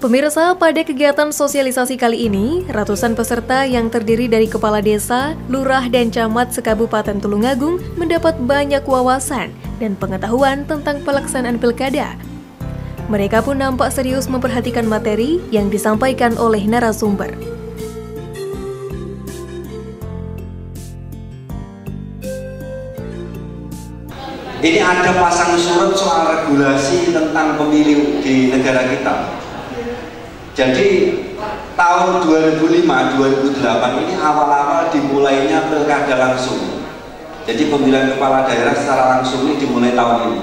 Pemirsa, pada kegiatan sosialisasi kali ini, ratusan peserta yang terdiri dari kepala desa, lurah, dan camat se-Kabupaten Tulungagung mendapat banyak wawasan dan pengetahuan tentang pelaksanaan pilkada. Mereka pun nampak serius memperhatikan materi yang disampaikan oleh narasumber. Ini ada pasang surut soal regulasi tentang pemilu di negara kita. Jadi tahun 2005-2008 ini awal-awal dimulainya pilkada langsung. Jadi pemilihan kepala daerah secara langsung ini dimulai tahun ini.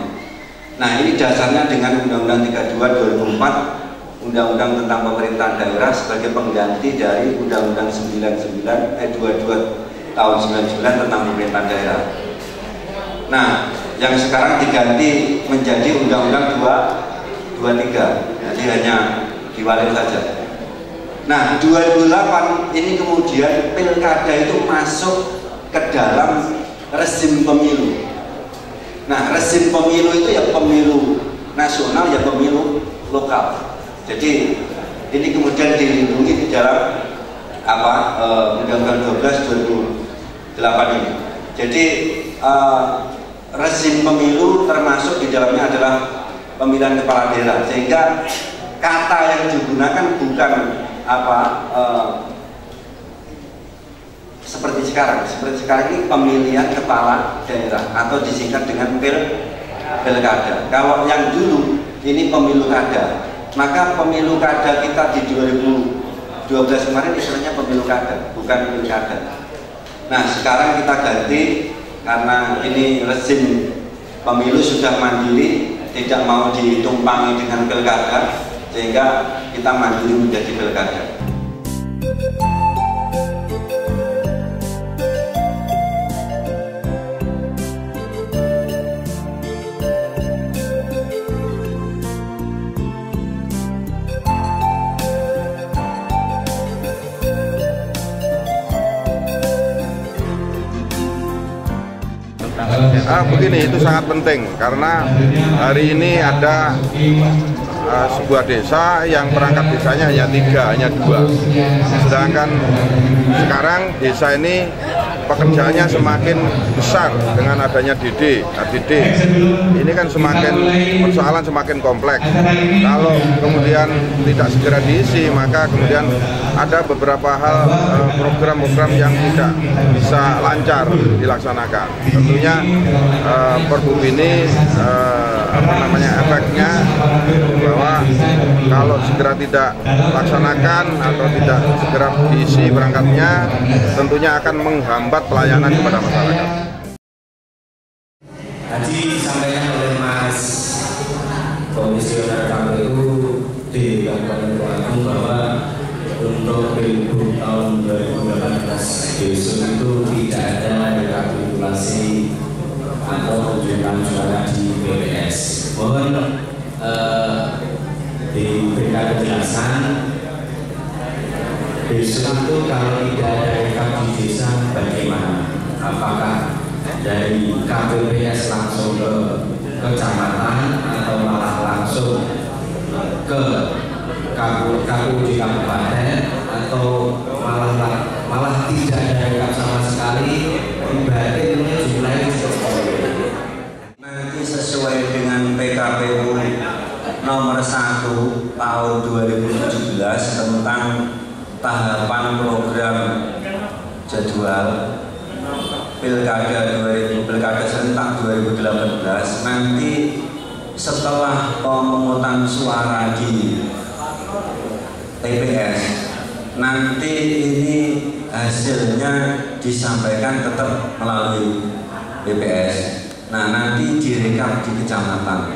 Nah, ini dasarnya dengan Undang-Undang 32 2004, Undang-Undang tentang Pemerintahan Daerah sebagai pengganti dari Undang-Undang 22 tahun 99 tentang Pemerintahan Daerah. Nah, yang sekarang diganti menjadi Undang-Undang 23, jadi hanya diwalir saja. Nah, 2008 ini kemudian pilkada itu masuk ke dalam rezim pemilu. Nah, rezim pemilu itu ya pemilu nasional ya pemilu lokal. Jadi ini kemudian dilindungi di dalam Undang-Undang 12 2008 ini. Jadi rezim pemilu termasuk di dalamnya adalah pemilihan kepala daerah, sehingga kata yang digunakan bukan seperti sekarang. Seperti sekarang ini pemilihan kepala daerah atau disingkat dengan pilkada. Kalau yang dulu ini pemilu kada, maka pemilu kada kita di 2012 kemarin istilahnya pemilu kada, bukan pilkada. Nah, sekarang kita ganti karena ini rezim pemilu sudah mandiri, tidak mau ditumpangi dengan pilkada, sehingga kita mandiri menjadi pilkada. Begini, itu sangat penting karena hari ini ada sebuah desa yang perangkat desanya hanya 3, hanya 2. Sedangkan sekarang desa ini pekerjaannya semakin besar dengan adanya ADD. Ini kan persoalan semakin kompleks. Kalau kemudian tidak segera diisi, maka kemudian ada beberapa hal program-program yang tidak bisa lancar dilaksanakan. Tentunya Pergub ini efeknya bahwa kalau segera tidak laksanakan atau tidak segera diisi perangkatnya, tentunya akan menghambat pelayanan kepada masyarakat. Tadi disampaikan oleh Mas Komisioner KPU di Kabupaten Tulungagung bahwa untuk Pilgub tahun 2018 besok itu tidak ada rekapitulasi atau penunjukan suara di BPS. Mohon diberikan penjelasan besok itu kalau tidak ada rekap di desa bagaimana? Apakah dari KPPS langsung ke kecamatan atau malah langsung ke KPU di kabupaten atau malah tidak ada rekap sama sekali? Berarti jumlahnya nanti sesuai dengan PKPU nomor 1 tahun 2017 tentang tahapan program jadwal pilkada serentak 2018. Nanti setelah pemungutan suara di TPS, nanti ini hasilnya disampaikan tetap melalui BPS. Nah, nanti direkap di kecamatan.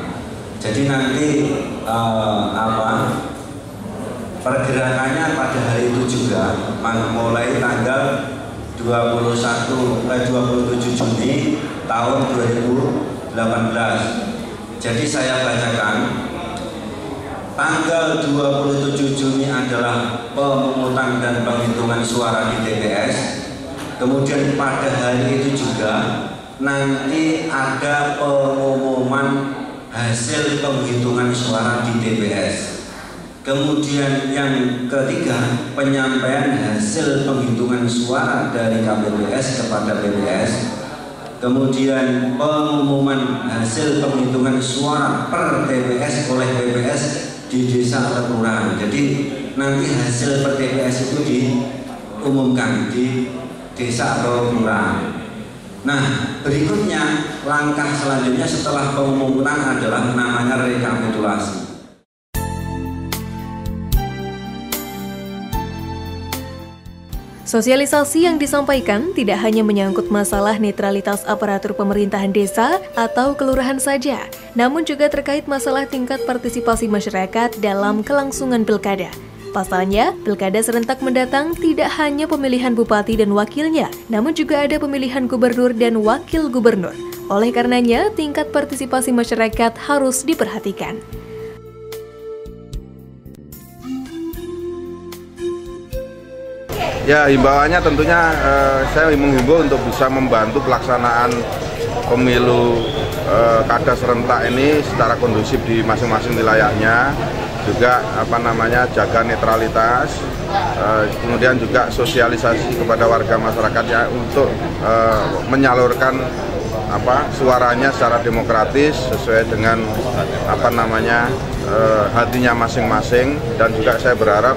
Jadi nanti pergerakannya pada hari itu juga mulai tanggal 27 Juni tahun 2018. Jadi saya bacakan, tanggal 27 Juni adalah pemungutan dan penghitungan suara di TPS. Kemudian pada hari itu juga nanti ada pengumuman hasil penghitungan suara di TPS. Kemudian yang ketiga, penyampaian hasil penghitungan suara dari KPPS kepada PPS. Kemudian pengumuman hasil penghitungan suara per TPS oleh PPS di desa atau kelurahan. Jadi nanti hasil per TPS itu diumumkan di desa atau kelurahan. Nah, berikutnya langkah selanjutnya setelah pengumuman adalah namanya rekapitulasi. Sosialisasi yang disampaikan tidak hanya menyangkut masalah netralitas aparatur pemerintahan desa atau kelurahan saja, namun juga terkait masalah tingkat partisipasi masyarakat dalam kelangsungan pilkada. Pasalnya, pilkada serentak mendatang tidak hanya pemilihan bupati dan wakilnya, namun juga ada pemilihan gubernur dan wakil gubernur. Oleh karenanya, tingkat partisipasi masyarakat harus diperhatikan. Ya, himbauannya tentunya saya menghimbau untuk bisa membantu pelaksanaan pemilu kada serentak ini secara kondusif di masing-masing wilayahnya, juga jaga netralitas, kemudian juga sosialisasi kepada warga masyarakatnya untuk menyalurkan suaranya secara demokratis sesuai dengan hatinya masing-masing. Dan juga saya berharap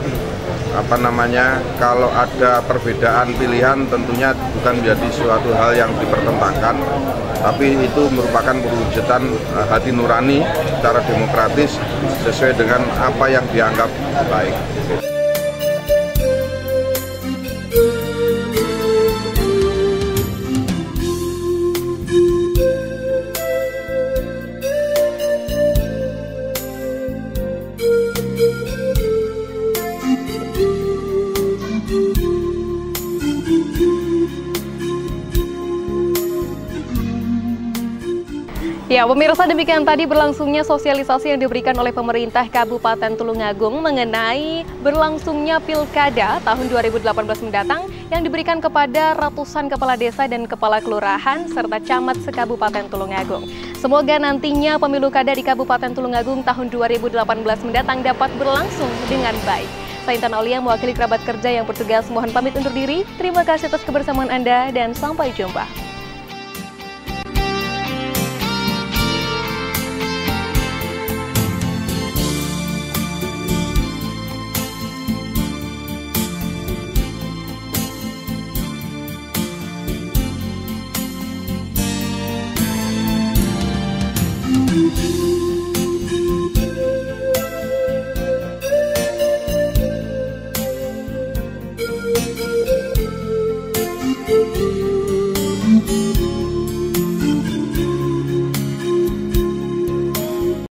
kalau ada perbedaan pilihan tentunya bukan menjadi suatu hal yang dipertentangkan, tapi itu merupakan perwujudan hati nurani secara demokratis sesuai dengan apa yang dianggap baik. Ya, pemirsa, demikian tadi berlangsungnya sosialisasi yang diberikan oleh pemerintah Kabupaten Tulungagung mengenai berlangsungnya Pilkada tahun 2018 mendatang yang diberikan kepada ratusan kepala desa dan kepala kelurahan serta camat se-Kabupaten Tulungagung. Semoga nantinya pemilu kada di Kabupaten Tulungagung tahun 2018 mendatang dapat berlangsung dengan baik. Saya Intan Aulia, mewakili kerabat kerja yang bertugas, mohon pamit undur diri. Terima kasih atas kebersamaan Anda dan sampai jumpa.